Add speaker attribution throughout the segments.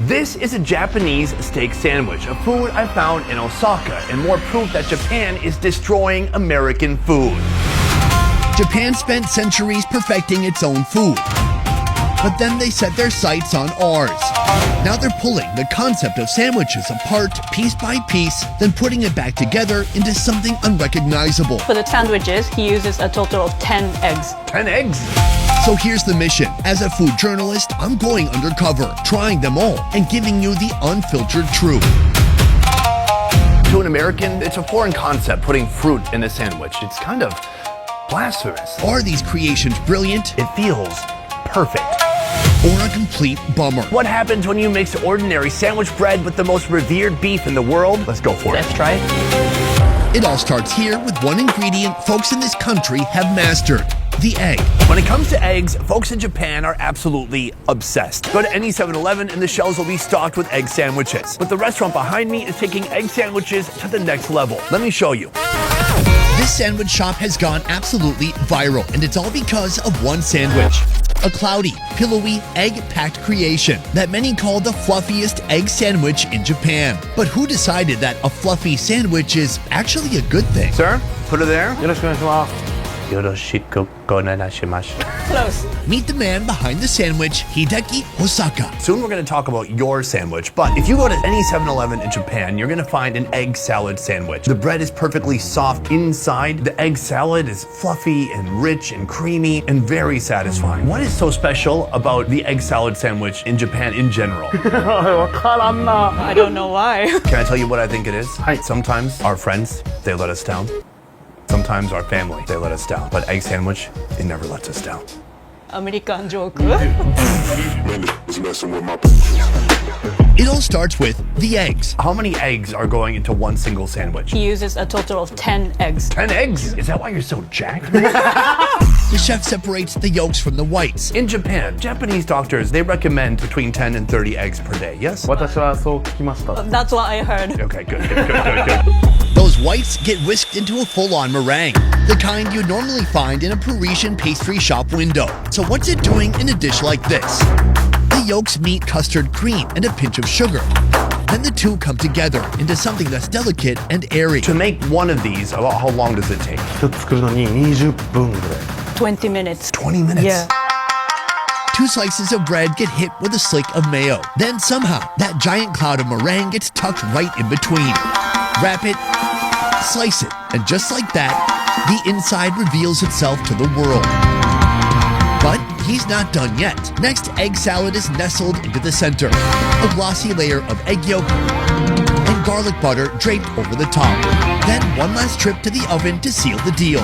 Speaker 1: This is a Japanese steak sandwich, a food I found in Osaka, and more proof that Japan is destroying American food.
Speaker 2: Japan spent centuries perfecting its own food, but then they set their sights on ours. Now they're pulling the concept of sandwiches apart piece by piece, then putting it back together into something unrecognizable.
Speaker 3: For the sandwiches, he uses a total of 10 eggs.
Speaker 1: 10 eggs?
Speaker 2: So here's the mission. As a food journalist, I'm going undercover, trying them all, and giving you the unfiltered truth.
Speaker 1: To an American, it's a foreign concept putting fruit in a sandwich. It's kind of blasphemous.
Speaker 2: Are these creations brilliant?
Speaker 1: It feels perfect.
Speaker 2: Or a complete bummer?
Speaker 1: What happens when you mix ordinary sandwich bread with the most revered beef in the world? Let's go for it.
Speaker 3: Let's try it.
Speaker 2: It all starts here with one ingredient folks in this country have mastered: the egg.
Speaker 1: When it comes to eggs, folks in Japan are absolutely obsessed. Go to any 7-Eleven and the shelves will be stocked with egg sandwiches. But the restaurant behind me is taking egg sandwiches to the next level. Let me show you.
Speaker 2: This sandwich shop has gone absolutely viral, and it's all because of one sandwich. A cloudy, pillowy, egg-packed creation that many call the fluffiest egg sandwich in Japan. But who decided that a fluffy sandwich is actually a good thing?
Speaker 1: Sir, put it there.
Speaker 3: Close.
Speaker 2: Meet the man behind the sandwich, Hideki Hosaka.
Speaker 1: Soon we're going to talk about your sandwich, but if you go to any 7-Eleven in Japan, you're going to find an egg salad sandwich. The bread is perfectly soft inside. The egg salad is fluffy and rich and creamy and very satisfying. What is so special about the egg salad sandwich in Japan in general?
Speaker 3: I don't know why.
Speaker 1: Can I tell you what I think it is? Sometimes our friends, they let us down. Sometimes our family, they let us down. But egg sandwich, it never lets us down.
Speaker 3: American joke.
Speaker 2: It all starts with the eggs.
Speaker 1: How many eggs are going into one single sandwich?
Speaker 3: He uses a total of 10 eggs.
Speaker 1: 10 eggs? Is that why you're so jacked?
Speaker 2: The chef separates the yolks from the whites.
Speaker 1: In Japan, Japanese doctors, they recommend between 10 and 30 eggs per day, yes?
Speaker 3: That's what I heard.
Speaker 1: Okay, good.
Speaker 2: Those whites get whisked into a full-on meringue, the kind you'd normally find in a Parisian pastry shop window. So what's it doing in a dish like this? The yolks meet custard cream and a pinch of sugar. Then the two come together into something that's delicate and airy.
Speaker 1: To make one of these, about how long does it take?
Speaker 3: 20 minutes.
Speaker 1: 20 minutes?
Speaker 3: Yeah.
Speaker 2: 2 slices of bread get hit with a slick of mayo. Then somehow, that giant cloud of meringue gets tucked right in between. Wrap it, slice it, and just like that, the inside reveals itself to the world. But he's not done yet. Next, egg salad is nestled into the center. A glossy layer of egg yolk and garlic butter draped over the top. Then one last trip to the oven to seal the deal.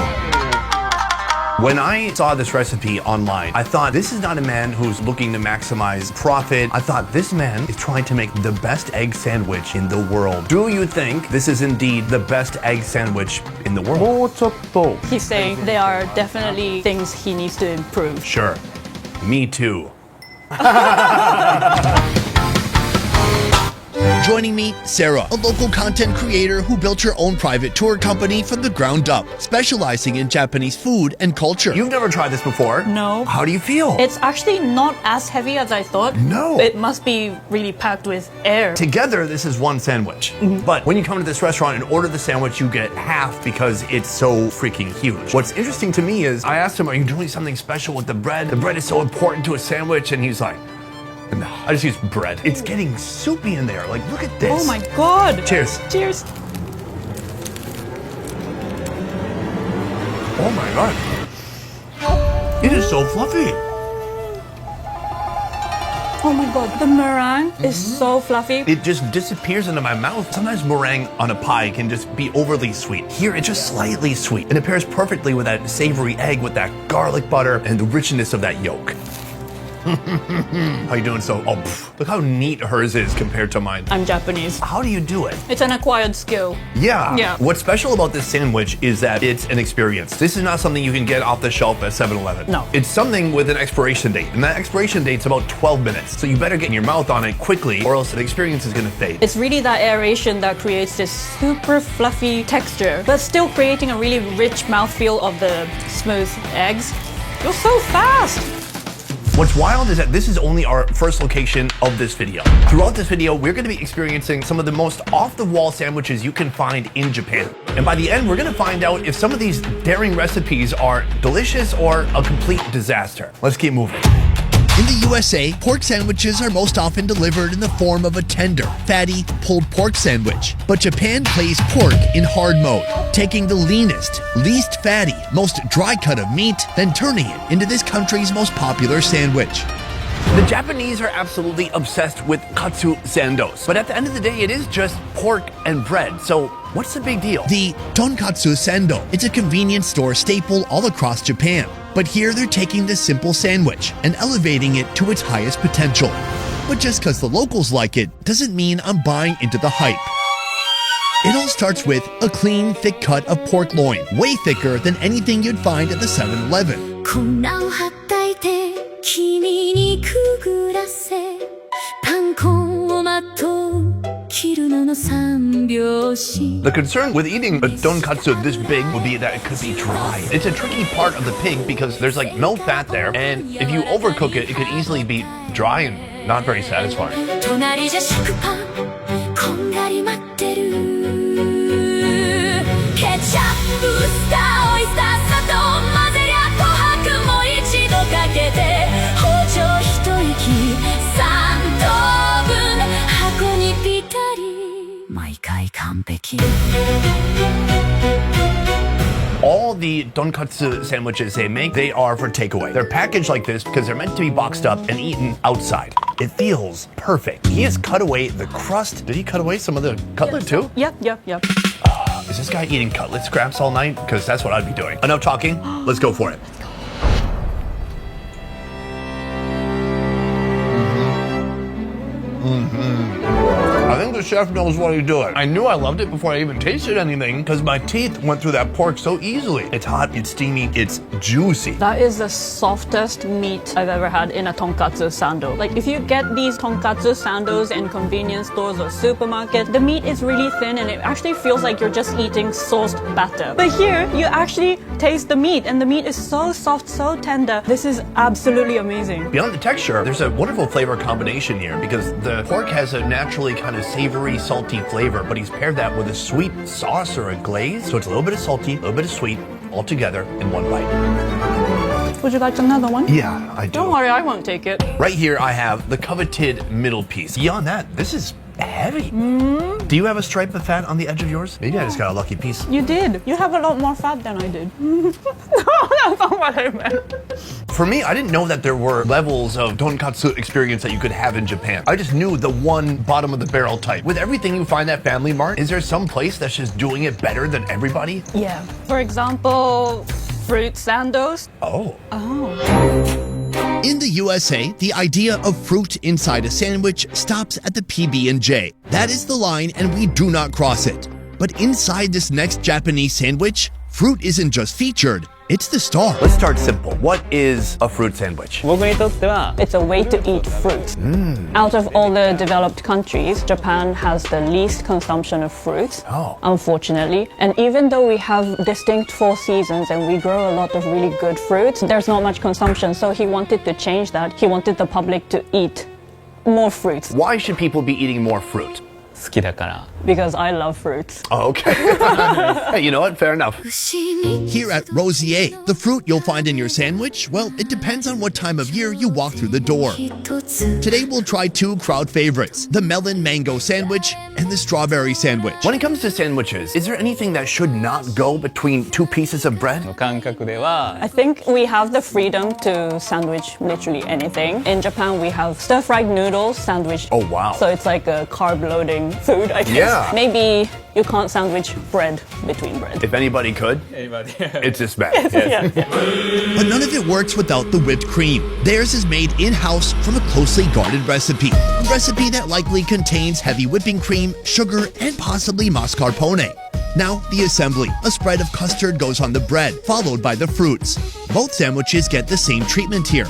Speaker 1: When I saw this recipe online, I thought this is not a man who's looking to maximize profit. I thought this man is trying to make the best egg sandwich in the world. Do you think this is indeed the best egg sandwich in the world?
Speaker 3: He's saying there are definitely things he needs to improve.
Speaker 1: Sure. Me too.
Speaker 2: Joining me, Sarah, a local content creator who built her own private tour company from the ground up, specializing in Japanese food and culture.
Speaker 1: You've never tried this before?
Speaker 3: No.
Speaker 1: How do you feel?
Speaker 3: It's actually not as heavy as I thought.
Speaker 1: No.
Speaker 3: It must be really packed with air.
Speaker 1: Together, this is one sandwich. But when you come to this restaurant and order the sandwich, you get half because it's so freaking huge. What's interesting to me is, I asked him, are you doing something special with the bread? The bread is so important to a sandwich, and he's like, no, I just use bread. It's getting soupy in there. Like, look at this.
Speaker 3: Oh my god.
Speaker 1: Cheers.
Speaker 3: Cheers.
Speaker 1: Oh my god. It is so fluffy.
Speaker 3: Oh my god, the meringue is so fluffy.
Speaker 1: It just disappears into my mouth. Sometimes meringue on a pie can just be overly sweet. Here, it's just slightly sweet. And it pairs perfectly with that savory egg with that garlic butter and the richness of that yolk. How you doing? Look how neat hers is compared to mine.
Speaker 3: I'm Japanese.
Speaker 1: How do you do it?
Speaker 3: It's an acquired skill.
Speaker 1: Yeah. What's special about this sandwich is that it's an experience. This is not something you can get off the shelf at 7-Eleven.
Speaker 3: No.
Speaker 1: It's something with an expiration date, and that expiration date's about 12 minutes. So you better get your mouth on it quickly, or else the experience is gonna fade.
Speaker 3: It's really that aeration that creates this super fluffy texture, but still creating a really rich mouthfeel of the smooth eggs. You're so fast!
Speaker 1: What's wild is that this is only our first location of this video. Throughout this video, we're going to be experiencing some of the most off-the-wall sandwiches you can find in Japan. And by the end, we're going to find out if some of these daring recipes are delicious or a complete disaster. Let's keep moving.
Speaker 2: In the USA, pork sandwiches are most often delivered in the form of a tender, fatty, pulled pork sandwich. But Japan plays pork in hard mode, taking the leanest, least fatty, most dry cut of meat, then turning it into this country's most popular sandwich.
Speaker 1: The Japanese are absolutely obsessed with katsu sandos, but at the end of the day, it is just pork and bread. So what's the big deal?
Speaker 2: The tonkatsu sando. It's a convenience store staple all across Japan. But here they're taking this simple sandwich and elevating it to its highest potential. But just because the locals like it doesn't mean I'm buying into the hype. It all starts with a clean, thick cut of pork loin, way thicker than anything you'd find at the 7-Eleven.
Speaker 4: 粉をはたいて君にくぐらせパン粉をまとう切るのの三拍子
Speaker 1: The concern with eating a tonkatsu this big would be that it could be dry. It's a tricky part of the pig because there's like no fat there, and if you overcook it, it could easily be dry and not very satisfying.
Speaker 4: 隣じゃ食パンこんがり待ってるケチャップスターオイスター砂糖混ぜりゃ琥珀も一度かけて包丁一息三等分箱にぴったり毎回完璧
Speaker 1: All the tonkatsu sandwiches they make, they are for takeaway. They're packaged like this because they're meant to be boxed up and eaten outside. It feels perfect. He has cut away the crust. Did he cut away some of the cutlet too?
Speaker 3: Yep.
Speaker 1: Is this guy eating cutlet scraps all night? Because that's what I'd be doing. Enough talking. Let's go for it. I think the chef knows what he's doing. I knew I loved it before I even tasted anything because my teeth went through that pork so easily. It's hot, it's steamy, it's juicy.
Speaker 3: That is the softest meat I've ever had in a tonkatsu sando. Like if you get these tonkatsu sandos in convenience stores or supermarket, the meat is really thin and it actually feels like you're just eating sauced batter. But here, you actually taste the meat and the meat is so soft, so tender. This is absolutely amazing.
Speaker 1: Beyond the texture, there's a wonderful flavor combination here because the pork has a naturally kind of savory, salty flavor, but he's paired that with a sweet sauce or a glaze. So it's a little bit of salty, a little bit of sweet, all together in one bite.
Speaker 3: Would you like another one?
Speaker 1: Yeah, I do.
Speaker 3: Don't worry, I won't take it.
Speaker 1: Right here, I have the coveted middle piece. Beyond that, this is heavy. Do you have a stripe of fat on the edge of yours? Maybe I just got a lucky piece.
Speaker 3: You did. You have a lot more fat than I did. No, that's not what I meant.
Speaker 1: For me, I didn't know that there were levels of tonkatsu experience that you could have in Japan. I just knew the one bottom of the barrel type. With everything you find at Family Mart, is there some place that's just doing it better than everybody?
Speaker 3: Yeah. For example, fruit sandos.
Speaker 1: Oh.
Speaker 2: In the USA, the idea of fruit inside a sandwich stops at the PB&J. That is the line and we do not cross it. But inside this next Japanese sandwich, fruit isn't just featured, it's the star.
Speaker 1: Let's start simple. What is a fruit sandwich?
Speaker 5: 僕にとっては
Speaker 3: It's a way to eat fruit. Out of all the developed countries, Japan has the least consumption of fruit, unfortunately. And even though we have distinct 4 seasons and we grow a lot of really good fruits, there's not much consumption. So he wanted to change that. He wanted the public to eat more fruits.
Speaker 1: Why should people be eating more fruit?
Speaker 5: 好きだから
Speaker 3: Because I love fruits.
Speaker 1: Oh, okay. Hey, you know what? Fair enough.
Speaker 2: Here at Rosier, the fruit you'll find in your sandwich, well, it depends on what time of year you walk through the door. Today we'll try 2 crowd favorites, the melon mango sandwich and the strawberry sandwich.
Speaker 1: When it comes to sandwiches, is there anything that should not go between 2 pieces of bread?
Speaker 5: の感覚では
Speaker 3: I think we have the freedom to sandwich literally anything. In Japan, we have stir-fried noodles sandwich.
Speaker 1: Oh, wow.
Speaker 3: So it's like a carb-loading food, I guess.
Speaker 1: Yeah.
Speaker 3: Maybe you can't sandwich bread between bread.
Speaker 1: If anybody could,
Speaker 5: anybody
Speaker 1: it's this bad.
Speaker 3: Yeah.
Speaker 2: But none of it works without the whipped cream. Theirs is made in-house from a closely guarded recipe. A recipe that likely contains heavy whipping cream, sugar, and possibly mascarpone. Now, the assembly. A spread of custard goes on the bread, followed by the fruits. Both sandwiches get the same treatment here.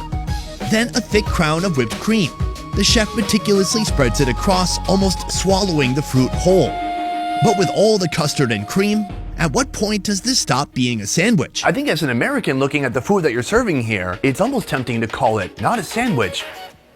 Speaker 2: Then a thick crown of whipped cream. The chef meticulously spreads it across, almost swallowing the fruit whole. But with all the custard and cream, At what point does this stop being a sandwich?
Speaker 1: I think as an American looking at the food that you're serving here, it's almost tempting to call it not a sandwich,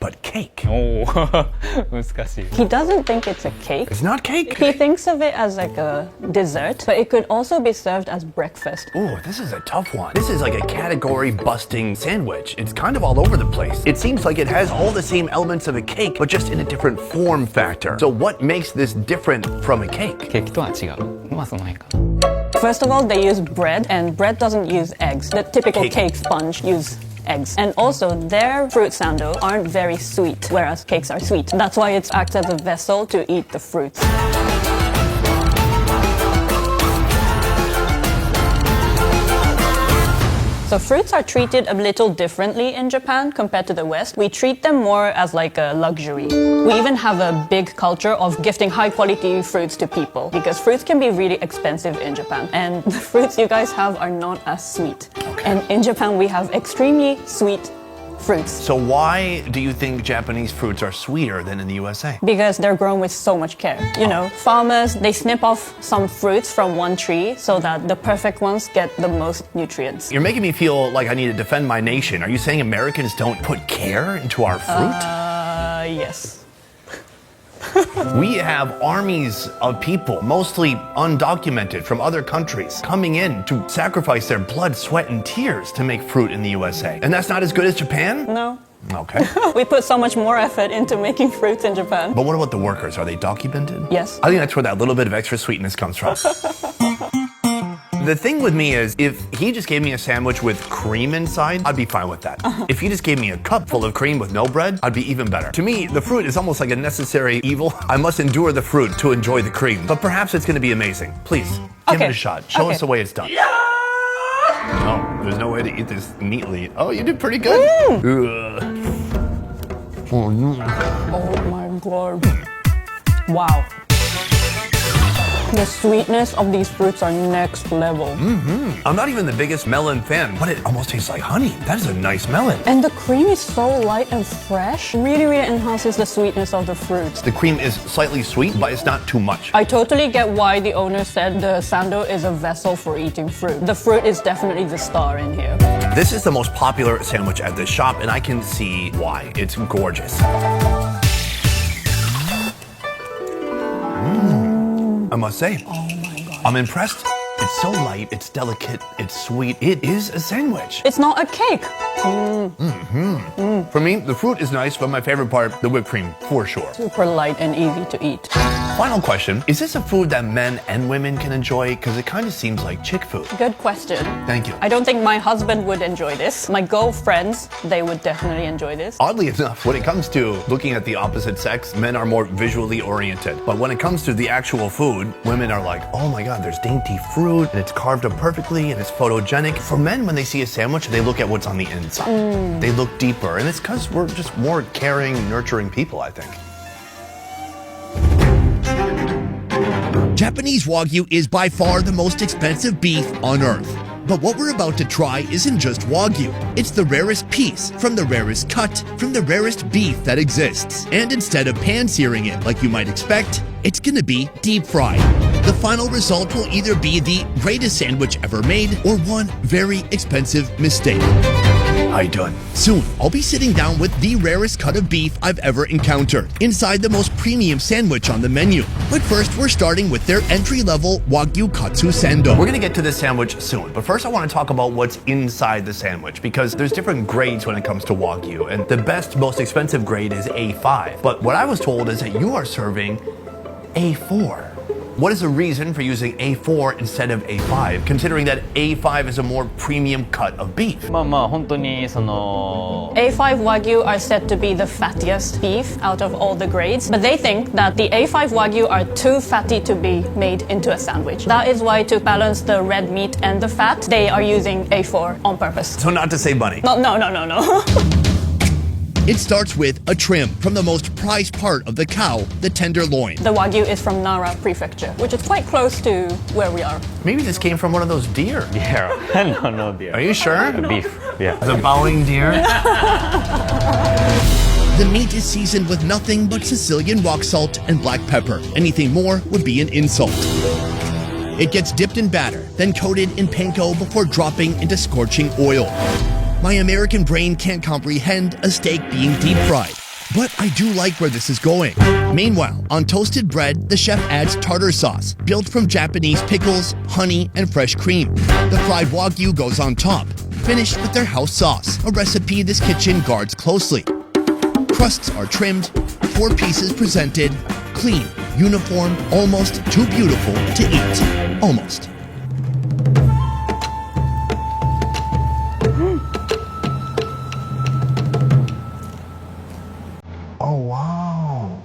Speaker 1: but cake.
Speaker 5: おお難しい
Speaker 3: He doesn't think it's a cake.
Speaker 1: It's not cake?
Speaker 3: He thinks of it as like a dessert, but it could also be served as breakfast.
Speaker 1: Oh, this is a tough one. This is like a category-busting sandwich. It's kind of all over the place. It seems like it has all the same elements of a cake, but just in a different form factor. So what makes this different from a cake?
Speaker 5: ケーキとは違うまあその辺か
Speaker 3: First of all, they use bread, and bread doesn't use eggs. The typical cake sponge use eggs. And also, their fruit sando aren't very sweet, whereas cakes are sweet. That's why it acts as a vessel to eat the fruits. So fruits are treated a little differently in Japan compared to the West. We treat them more as like a luxury. We even have a big culture of gifting high quality fruits to people because fruits can be really expensive in Japan. And the fruits you guys have are not as sweet. And in Japan, we have extremely sweet fruits.
Speaker 1: So why do you think Japanese fruits are sweeter than in the USA?
Speaker 3: Because they're grown with so much care. You know, farmers, they snip off some fruits from one tree so that the perfect ones get the most nutrients.
Speaker 1: You're making me feel like I need to defend my nation. Are you saying Americans don't put care into our fruit?
Speaker 3: Yes.
Speaker 1: We have armies of people, mostly undocumented from other countries, coming in to sacrifice their blood, sweat, and tears to make fruit in the USA. And that's not as good as Japan?
Speaker 3: No.
Speaker 1: Okay.
Speaker 3: We put so much more effort into making fruits in Japan.
Speaker 1: But what about the workers? Are they documented?
Speaker 3: Yes.
Speaker 1: I think that's where that little bit of extra sweetness comes from. The thing with me is, if he just gave me a sandwich with cream inside, I'd be fine with that. If he just gave me a cup full of cream with no bread, I'd be even better. To me, the fruit is almost like a necessary evil. I must endure the fruit to enjoy the cream. But perhaps it's going to be amazing. Please, give it a shot. Show us the way it's done. No, there's no way to eat this neatly. Oh, you did pretty good.
Speaker 3: Oh my god. Wow. The sweetness of these fruits are next level.
Speaker 1: I'm not even the biggest melon fan, but it almost tastes like honey. That is a nice melon.
Speaker 3: And the cream is so light and fresh. Really, really enhances the sweetness of the fruits.
Speaker 1: The cream is slightly sweet, but it's not too much.
Speaker 3: I totally get why the owner said the sando is a vessel for eating fruit. The fruit is definitely the star in here.
Speaker 1: This is the most popular sandwich at this shop, and I can see why. It's gorgeous. I must say,
Speaker 3: Oh my god.
Speaker 1: I'm impressed. It's so light, it's delicate, it's sweet. It is a sandwich.
Speaker 3: It's not a cake.
Speaker 1: For me, the fruit is nice, but my favorite part, the whipped cream, for sure.
Speaker 3: Super light and easy to eat.
Speaker 1: Final question, is this a food that men and women can enjoy? Because it kind of seems like chick food.
Speaker 3: Good question.
Speaker 1: Thank you.
Speaker 3: I don't think my husband would enjoy this. My girlfriends, they would definitely enjoy this.
Speaker 1: Oddly enough, when it comes to looking at the opposite sex, men are more visually oriented. But when it comes to the actual food, women are like, oh my god, there's dainty fruit, and it's carved up perfectly, and it's photogenic. For men, when they see a sandwich, they look at what's on the inside. They look deeper, and it's because we're just more caring, nurturing people, I think.
Speaker 2: Japanese Wagyu is by far the most expensive beef on earth. But what we're about to try isn't just Wagyu. It's the rarest piece, from the rarest cut, from the rarest beef that exists. And instead of pan-searing it like you might expect, it's gonna be deep fried. The final result will either be the greatest sandwich ever made or one very expensive mistake.
Speaker 1: How you doing?
Speaker 2: Soon, I'll be sitting down with the rarest cut of beef I've ever encountered, inside the most premium sandwich on the menu. But first, we're starting with their entry-level Wagyu Katsu Sando.
Speaker 1: We're gonna get to this sandwich soon, but first I want to talk about what's inside the sandwich, because there's different grades when it comes to Wagyu, and the best, most expensive grade is A5. But what I was told is that you are serving A4. What is the reason for using A4 instead of A5, considering that A5 is a more premium cut of beef?
Speaker 5: まあまあ本当にその
Speaker 3: A5 Wagyu are said to be the fattiest beef out of all the grades, but they think that the A5 Wagyu are too fatty to be made into a sandwich. That is why, to balance the red meat and the fat, they are using A4 on purpose.
Speaker 1: So not to save money.
Speaker 3: No.
Speaker 2: It starts with a trim from the most prized part of the cow, the tenderloin.
Speaker 3: The Wagyu is from Nara Prefecture, which is quite close to where we are.
Speaker 1: Maybe this came from one of those deer.
Speaker 5: Yeah. no dear.
Speaker 1: Are you sure?
Speaker 5: Beef. Yeah.
Speaker 1: The bowing deer?
Speaker 2: The meat is seasoned with nothing but Sicilian rock salt and black pepper. Anything more would be an insult. It gets dipped in batter, then coated in panko before dropping into scorching oil. My American brain can't comprehend a steak being deep fried, but I do like where this is going. Meanwhile, on toasted bread, the chef adds tartar sauce, built from Japanese pickles, honey, and fresh cream. The fried wagyu goes on top, finished with their house sauce, a recipe this kitchen guards closely. Crusts are trimmed, 4 pieces presented, clean, uniform, almost too beautiful to eat. Almost.
Speaker 1: Oh, wow.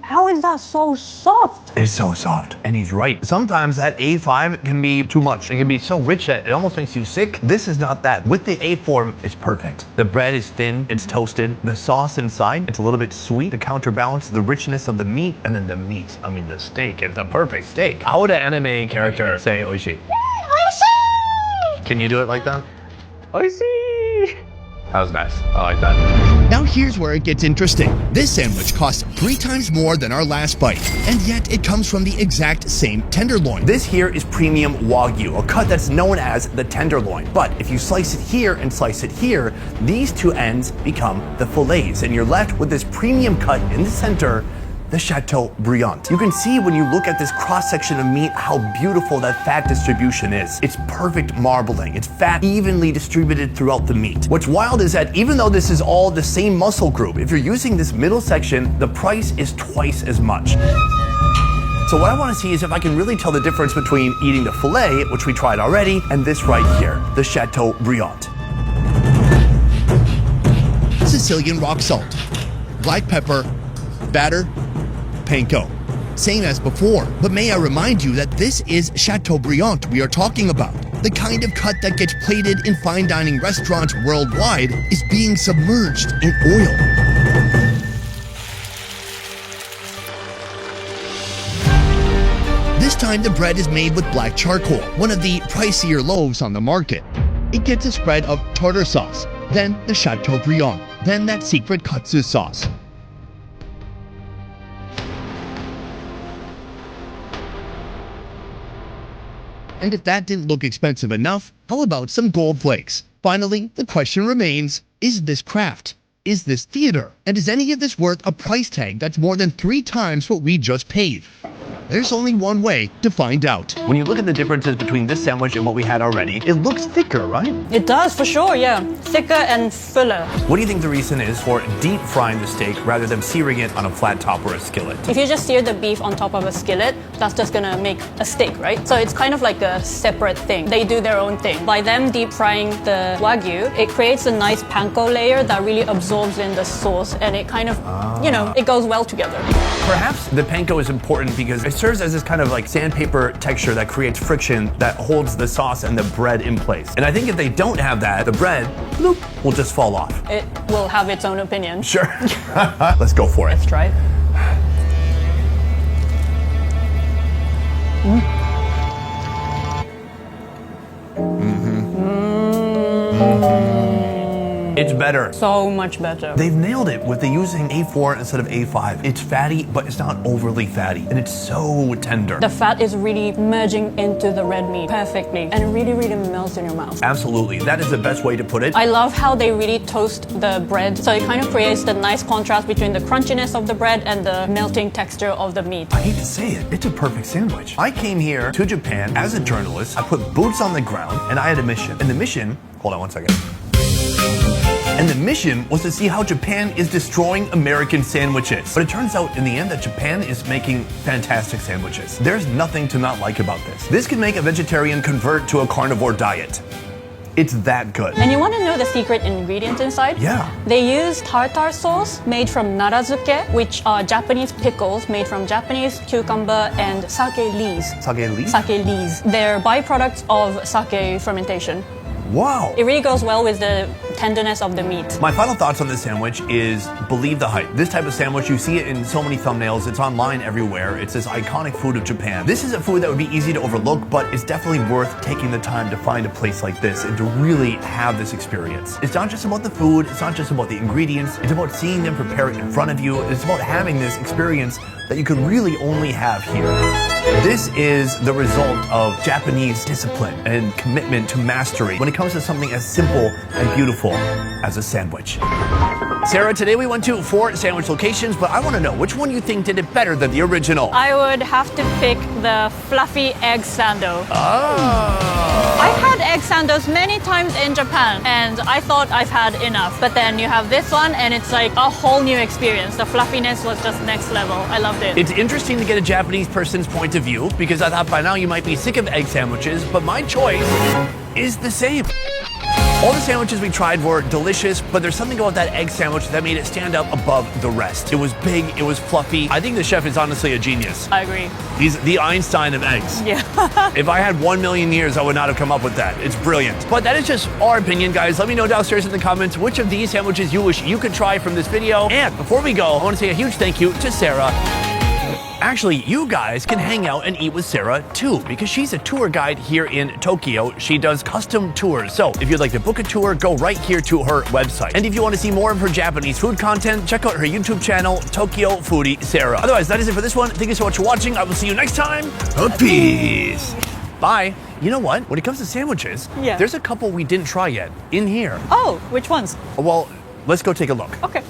Speaker 3: How is that so soft?
Speaker 1: It's so soft. And he's right. Sometimes that A5 can be too much. It can be so rich that it almost makes you sick. This is not that. With the A4, it's perfect. The bread is thin, it's toasted. The sauce inside, it's a little bit sweet to counterbalance the richness of the meat. And then the meat, I mean the steak, is the perfect steak. How would an anime character say oishi? Oishi! Can you do it like that? Oishi! That was nice. I like that.
Speaker 2: Now here's where it gets interesting. This sandwich costs 3 times more than our last bite, and yet it comes from the exact same tenderloin.
Speaker 1: This here is premium Wagyu, a cut that's known as the tenderloin. But if you slice it here and slice it here, these two ends become the fillets, and you're left with this premium cut in the center, the Chateaubriand. You can see when you look at this cross-section of meat how beautiful that fat distribution is. It's perfect marbling. It's fat evenly distributed throughout the meat. What's wild is that even though this is all the same muscle group, if you're using this middle section, the price is twice as much. So what I want to see is if I can really tell the difference between eating the filet, which we tried already, and this right here, the Chateaubriand.
Speaker 2: Sicilian rock salt, black pepper, batter, panko. Same as before, but may I remind you that this is Chateaubriand we are talking about. The kind of cut that gets plated in fine dining restaurants worldwide is being submerged in oil. This time the bread is made with black charcoal, one of the pricier loaves on the market. It gets a spread of tartar sauce, then the Chateaubriand, then that secret katsu sauce. And if that didn't look expensive enough, how about some gold flakes? Finally, the question remains, is this craft? Is this theater? And is any of this worth a price tag that's more than 3 times what we just paid? There's only one way to find out.
Speaker 1: When you look at the differences between this sandwich and what we had already, it looks thicker, right?
Speaker 3: It does, for sure, yeah. Thicker and fuller.
Speaker 1: What do you think the reason is for deep frying the steak rather than searing it on a flat top or a skillet?
Speaker 3: If you just sear the beef on top of a skillet, that's just gonna make a steak, right? So it's kind of like a separate thing. They do their own thing. By them deep frying the Wagyu, it creates a nice panko layer that really absorbs in the sauce, and it kind of, you know, it goes well together.
Speaker 1: Perhaps the panko is important because it serves as this kind of like sandpaper texture that creates friction that holds the sauce and the bread in place. And I think if they don't have that, the bread, bloop, will just fall off.
Speaker 3: It will have its own opinion.
Speaker 1: Sure. Let's go for it.
Speaker 3: Let's try it.
Speaker 1: It's better.
Speaker 3: So much better.
Speaker 1: They've nailed it with the using A4 instead of A5. It's fatty, but it's not overly fatty, and it's so tender.
Speaker 3: The fat is really merging into the red meat perfectly, and it really, really melts in your mouth.
Speaker 1: Absolutely, that is the best way to put it.
Speaker 3: I love how they really toast the bread, so it kind of creates the nice contrast between the crunchiness of the bread and the melting texture of the meat.
Speaker 1: I hate to say it, it's a perfect sandwich. I came here to Japan as a journalist. I put boots on the ground, and I had a mission. And the mission, hold on one second. And the mission was to see how Japan is destroying American sandwiches. But it turns out in the end that Japan is making fantastic sandwiches. There's nothing to not like about this. This can make a vegetarian convert to a carnivore diet. It's that good.
Speaker 3: And you want to know the secret ingredient inside?
Speaker 1: Yeah.
Speaker 3: They use tartar sauce made from narazuke, which are Japanese pickles made from Japanese cucumber and sake leaves.
Speaker 1: Sake leaf?
Speaker 3: Sake leaves. They're byproducts of sake fermentation.
Speaker 1: Wow.
Speaker 3: It really goes well with the tenderness of the meat.
Speaker 1: My final thoughts on this sandwich is believe the hype. This type of sandwich, you see it in so many thumbnails. It's online everywhere. It's this iconic food of Japan. This is a food that would be easy to overlook, but it's definitely worth taking the time to find a place like this and to really have this experience. It's not just about the food. It's not just about the ingredients. It's about seeing them prepare it in front of you. It's about having this experience that you could really only have here. This is the result of Japanese discipline and commitment to mastery when it comes to something as simple and beautiful as a sandwich. Sarah, today we went to 4 sandwich locations, but I want to know which one you think did it better than the original.
Speaker 3: I would have to pick the fluffy egg sando.
Speaker 1: Oh.
Speaker 3: I've had egg sandos many times in Japan and I thought I've had enough. But then you have this one and it's like a whole new experience. The fluffiness was just next level. I loved it.
Speaker 1: It's interesting to get a Japanese person's point of view because I thought by now you might be sick of egg sandwiches, but my choice is the same. All the sandwiches we tried were delicious, but there's something about that egg sandwich that made it stand out above the rest. It was big, it was fluffy. I think the chef is honestly a genius.
Speaker 3: I agree.
Speaker 1: He's the Einstein of eggs.
Speaker 3: Yeah.
Speaker 1: If I had 1 million years, I would not have come up with that. It's brilliant. But that is just our opinion, guys. Let me know downstairs in the comments which of these sandwiches you wish you could try from this video. And before we go, I want to say a huge thank you to Sarah. Actually, you guys can hang out and eat with Sarah too, because she's a tour guide here in Tokyo. She does custom tours. So if you'd like to book a tour, go right here to her website. And if you want to see more of her Japanese food content, check out her YouTube channel, Tokyo Foodie Sarah. Otherwise, that is it for this one. Thank you so much for watching. I will see you next time. Peace. Bye. You know what? When it comes to sandwiches,
Speaker 3: Yeah.
Speaker 1: there's a couple we didn't try yet in here.
Speaker 3: Oh, which ones?
Speaker 1: Well, let's go take a look.
Speaker 3: Okay.